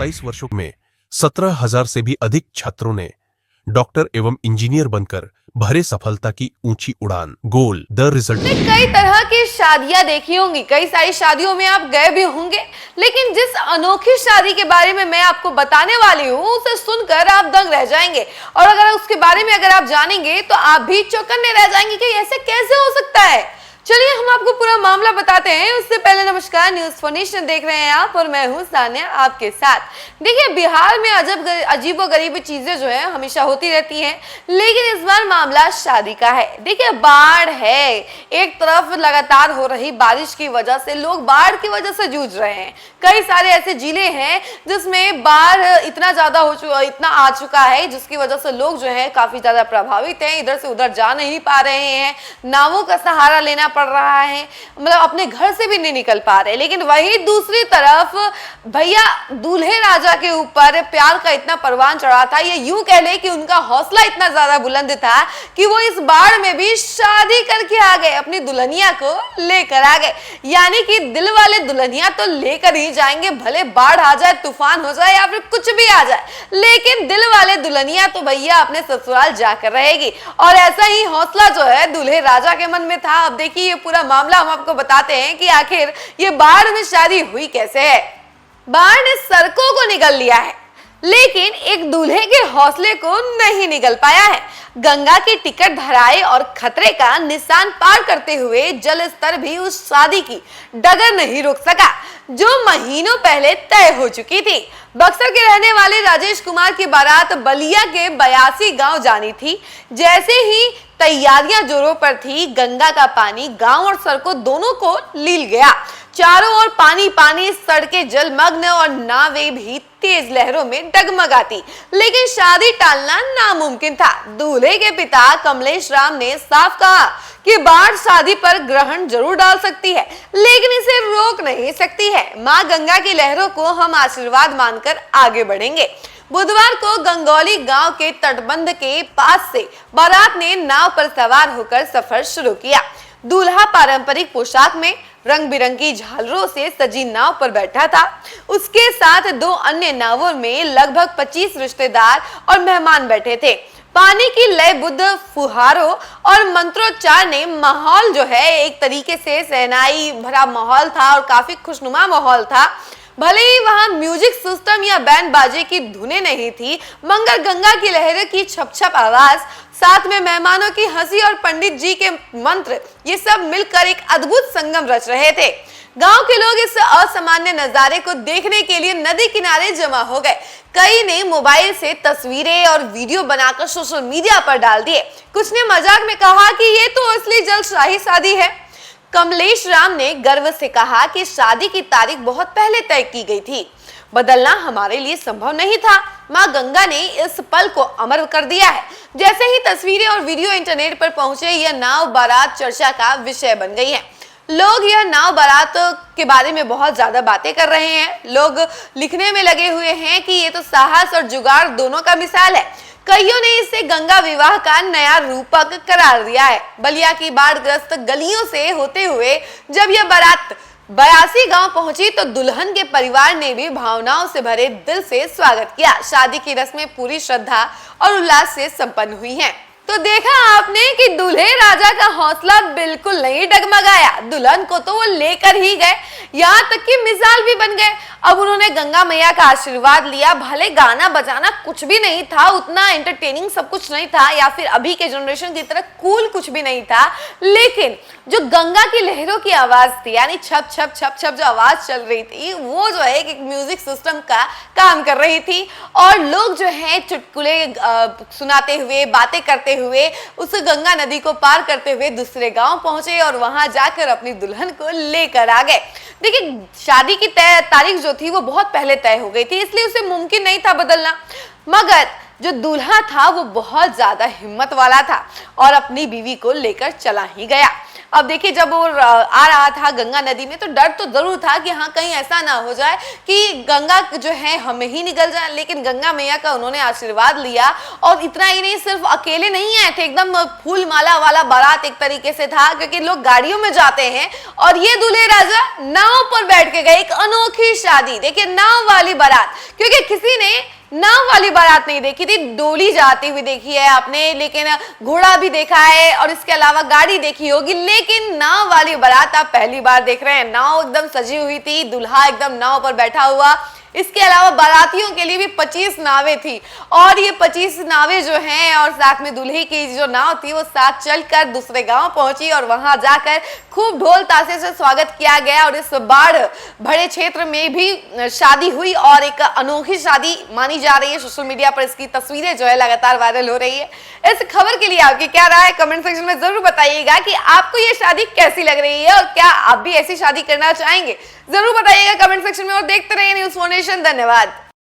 27 वर्षों में 17,000 से भी अधिक छात्रों ने डॉक्टर एवं इंजीनियर बनकर भरे सफलता की ऊंची उड़ान। Goal the result. कई तरह की शादियां देखी होंगी, कई सारी शादियों में आप गए भी होंगे, लेकिन जिस अनोखी शादी के बारे में मैं आपको बताने वाली हूँ उसे सुनकर आप दंग रह जाएंगे। और अगर उसके बारे में आप जानेंगे तो आप भी चौकन्ने रह जाएंगे कि ऐसे कैसे हो सकता है। चलिए हम आपको पूरा मामला बताते हैं। उससे पहले नमस्कार, न्यूज़ फॉर नेशन देख रहे हैं आप और मैं हूं सान्या आपके साथ। देखिए, बिहार में अजीबोगरीब चीजें जो है हमेशा होती रहती हैं, लेकिन इस बार मामला शादी का है। देखिए, बाढ़ है, एक तरफ लगातार हो रही बारिश की वजह से लोग बाढ़ की वजह से जूझ रहे हैं। कई सारे ऐसे जिले हैं जिसमें बाढ़ इतना आ चुका है जिसकी वजह से लोग जो है काफी ज्यादा प्रभावित हैं, इधर से उधर जा नहीं पा रहे हैं, नावों का सहारा लेना पड़ रहा है, मतलब अपने घर से भी नहीं निकल पा रहे। लेकिन वही दूसरी तरफ भैया दूल्हे राजा के ऊपर प्यार का इतना परवान चढ़ा था, ये यूं कह ले कि उनका हौसला इतना ज्यादा बुलंद था कि वो इस बाढ़ में भी शादी करके आ गए, अपनी दुल्हनिया को लेकर आ गए। यानी कि दिल वाले दुल्हनिया तो लेकर ही जाएंगे, भले बाढ़ आ जाए, तूफान हो जाए या फिर कुछ भी आ जाए, लेकिन दिल वाले दुल्हनिया तो भैया अपने ससुराल जाकर रहेगी। और ऐसा ही हौसला जो है दूल्हे राजा के मन में था। अब देखिए, ये पूरा मामला हम आपको बताते हैं कि आखिर ये बाढ़ में शादी हुई कैसे है। बाढ़ ने सड़कों को निगल लिया है, लेकिन एक दूल्हे के हौसले को नहीं निगल पाया है। गंगा की टिकट धराए और खतरे का निशान पार करते हुए जल स्तर भी उस शादी की डगर नहीं रोक सका जो महीनों पहले तय हो चुकी थी। बक्सर के रहने वाले राजेश कुमार की बारात बलिया के 82 गांव जानी थी। जैसे ही तैयारियां जोरों पर थी, गंगा का पानी गांव और सड़कों दोनों को लील गया। चारों ओर पानी पानी, सड़कें जलमग्न और नावें भी तेज लहरों में डगमगाती। लेकिन शादी टालना नामुमकिन था। दूल्हे के पिता कमलेश राम ने साफ कहा कि बाढ़ शादी पर ग्रहण जरूर डाल सकती है, लेकिन इसे रोक नहीं सकती है। मां गंगा की लहरों को हम आशीर्वाद मानकर आगे बढ़ेंगे। बुधवार को गंगौली गांव के तटबंध के पास से बारात ने नाव पर सवार होकर सफर शुरू किया। दूल्हा पारंपरिक पोशाक में रंग बिरंगी झालरों से सजी नाव पर बैठा था। उसके साथ 2 अन्य नावों में लगभग 25 रिश्तेदार और मेहमान बैठे थे। पानी की लयबुद्ध फुहारों और मंत्रोच्चार ने माहौल जो है एक तरीके से सहनाई भरा माहौल था और काफी खुशनुमा माहौल था। भले ही वहां म्यूजिक सिस्टम या बैंड बाजे की धुनें नहीं थी, मगर गंगा की लहरों की छप-छप आवाज, साथ में मेहमानों की हंसी और पंडित जी के मंत्र, ये सब मिलकर एक अद्भुत संगम रच रहे थे। गांव के लोग इस असामान्य नजारे को देखने के लिए नदी किनारे जमा हो गए। कई ने मोबाइल से तस्वीरें और वीडियो बनाकर सोशल मीडिया पर डाल दिए। कुछ ने मजाक में कहा कि ये तो असली जलशाही शादी है। कमलेश राम ने गर्व से कहा कि शादी की तारीख बहुत पहले तय की गई थी, बदलना हमारे लिए संभव नहीं था। मां गंगा ने इस पल को अमर कर दिया है। जैसे ही तस्वीरें और वीडियो इंटरनेट पर पहुंचे, यह नाव बारात चर्चा का विषय बन गई है। लोग यह नाव बारात के बारे में बहुत ज्यादा बातें कर रहे हैं। लोग लिखने में लगे हुए हैं कि ये तो साहस और जुगाड़ दोनों का मिसाल है। कईयों ने इसे गंगा विवाह का नया रूपक करार दिया है। बलिया की बाढ़ग्रस्त गलियों से होते हुए जब यह बारात 82 गांव पहुंची तो दुल्हन के परिवार ने भी भावनाओं से भरे दिल से स्वागत किया। शादी की रस्में पूरी श्रद्धा और उल्लास से संपन्न हुई हैं। तो देखा आपने कि दूल्हे राजा का हौसला बिल्कुल नहीं डगमगाया, दुल्हन को तो वो लेकर ही गए, यहाँ तक कि मिसाल भी बन गए। अब उन्होंने गंगा मैया का आशीर्वाद लिया। भले गाना बजाना कुछ भी नहीं था, उतना एंटरटेनिंग सब कुछ नहीं था, या फिर अभी के जनरेशन की तरह कूल कुछ भी नहीं था, लेकिन जो गंगा की लहरों की आवाज थी, यानी छप छप छप छप जो आवाज चल रही थी, वो जो है एक म्यूजिक सिस्टम का काम कर रही थी। और लोग जो है चुटकुले सुनाते हुए, बातें करते हुए उस गंगा नदी को पार करते हुए दूसरे गांव पहुंचे और वहां जाकर अपनी दुल्हन को लेकर आ गए। देखिए, शादी की तारीख जो थी वो बहुत पहले तय हो गई थी, इसलिए उसे मुमकिन नहीं था बदलना। मगर जो दूल्हा था वो बहुत ज्यादा हिम्मत वाला था और अपनी बीवी को लेकर चला ही गया। अब देखिए, जब वो आ रहा था गंगा नदी में तो डर तो जरूर था कि हाँ कहीं ऐसा ना हो जाए कि गंगा जो है हमें ही निकल जाए, लेकिन गंगा मैया का उन्होंने आशीर्वाद लिया। और इतना ही नहीं, सिर्फ अकेले नहीं आए थे, एकदम फूल माला वाला बारात एक तरीके से था, क्योंकि लोग गाड़ियों में जाते हैं और ये दूल्हे राजा नाव पर बैठ के गए। एक अनोखी शादी, देखिए नाव वाली बारात, क्योंकि किसी ने नाव वाली बारात नहीं देखी थी। डोली जाती हुई देखी है आपने, लेकिन घोड़ा भी देखा है और इसके अलावा गाड़ी देखी होगी, लेकिन नाव वाली बारात आप पहली बार देख रहे हैं। नाव एकदम सजी हुई थी, दूल्हा एकदम नाव पर बैठा हुआ। इसके अलावा बारातियों के लिए भी 25 नावें थी और ये 25 नावें जो हैं और साथ में दूल्हे की जो नाव थी वो साथ चलकर दूसरे गांव पहुंची और वहां जाकर खूब ढोल ताशे से स्वागत किया गया। और इस बाढ़ भरे क्षेत्र में भी शादी हुई और एक अनोखी शादी मानी जा रही है। सोशल मीडिया पर इसकी तस्वीरें जो है लगातार वायरल हो रही है। इस खबर के लिए आपकी क्या राय है, कमेंट सेक्शन में जरूर बताइएगा कि आपको ये शादी कैसी लग रही है और क्या आप भी ऐसी शादी करना चाहेंगे, जरूर बताइएगा कमेंट सेक्शन में। और देखते रहिए न्यूज़4नेशन। धन्यवाद।